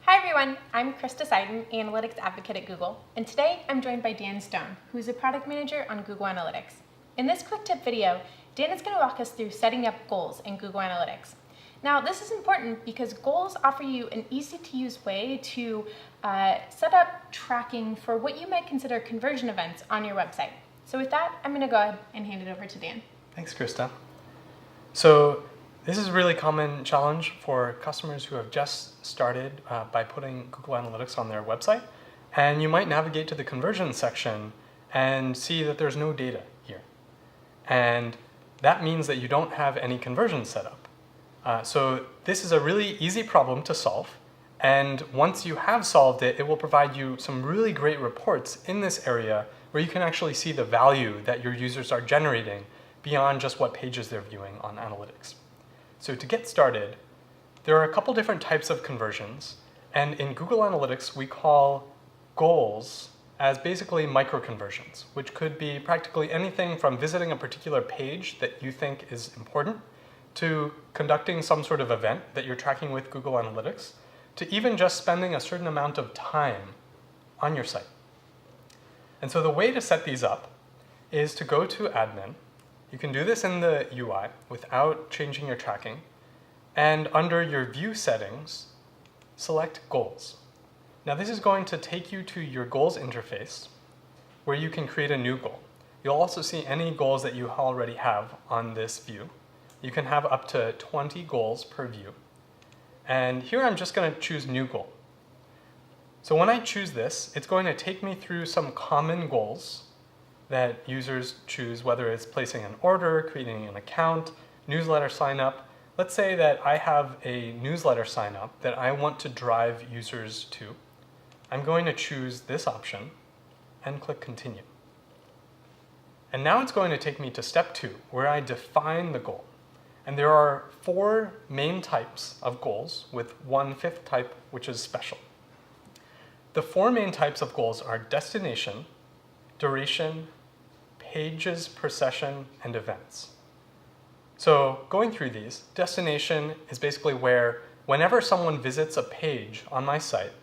Hi everyone, I'm Krista Seiden, Analytics Advocate at Google, and today I'm joined by Dan Stone, who's a Product Manager on Google Analytics. In this quick tip video, Dan is going to walk us through setting up goals in Google Analytics. Now this is important because goals offer you an easy-to-use way to set up tracking for what you might consider conversion events on your website. So with that, I'm going to go ahead and hand it over to Dan. Thanks, Krista. So this is a really common challenge for customers who have just started by putting Google Analytics on their website. And you might navigate to the conversion section and see that there's no data here. And that means that you don't have any conversion set up. So this is a really easy problem to solve. And once you have solved it, it will provide you some really great reports in this area where you can actually see the value that your users are generating beyond just what pages they're viewing on Analytics. So to get started, there are a couple different types of conversions, and in Google Analytics we call goals as basically micro-conversions, which could be practically anything from visiting a particular page that you think is important, to conducting some sort of event that you're tracking with Google Analytics, to even just spending a certain amount of time on your site. And so the way to set these up is to go to Admin. You can do this in the UI without changing your tracking. And under your view settings, select Goals. Now this is going to take you to your Goals interface where you can create a new goal. You'll also see any goals that you already have on this view. You can have up to 20 goals per view. And here I'm just going to choose New Goal. So when I choose this, it's going to take me through some common goals that users choose, whether it's placing an order, creating an account, newsletter sign up. Let's say that I have a newsletter sign up that I want to drive users to. I'm going to choose this option and click Continue. And now it's going to take me to step 2, where I define the goal. And there are 4 main types of goals with 1/5 type, which is special. The 4 main types of goals are destination, duration, pages per session, and events. So going through these, destination is basically where whenever someone visits a page on my site,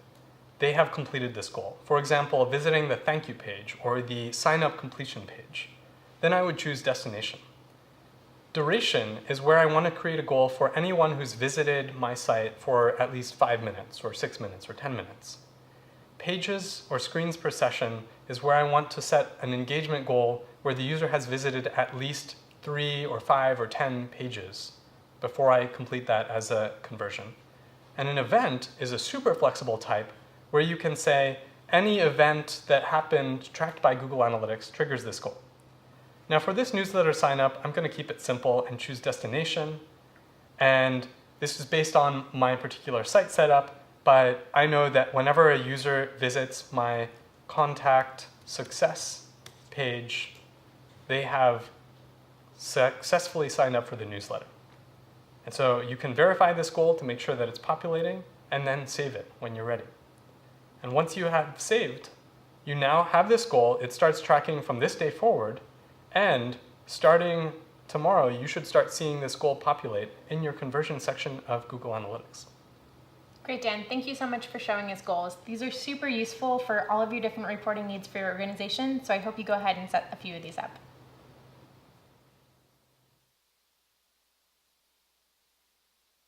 they have completed this goal. For example, visiting the thank you page or the sign up completion page. Then I would choose destination. Duration is where I want to create a goal for anyone who's visited my site for at least 5 minutes or 6 minutes or 10 minutes. Pages or screens per session is where I want to set an engagement goal where the user has visited at least 3 or 5 or 10 pages before I complete that as a conversion. And an event is a super flexible type where you can say any event that happened tracked by Google Analytics triggers this goal. Now for this newsletter sign up, I'm going to keep it simple and choose destination. And this is based on my particular site setup, but I know that whenever a user visits my contact success page, they have successfully signed up for the newsletter. And so you can verify this goal to make sure that it's populating and then save it when you're ready. And once you have saved, you now have this goal. It starts tracking from this day forward, and starting tomorrow, you should start seeing this goal populate in your conversion section of Google Analytics. Great, Dan. Thank you so much for showing us goals. These are super useful for all of your different reporting needs for your organization, so I hope you go ahead and set a few of these up.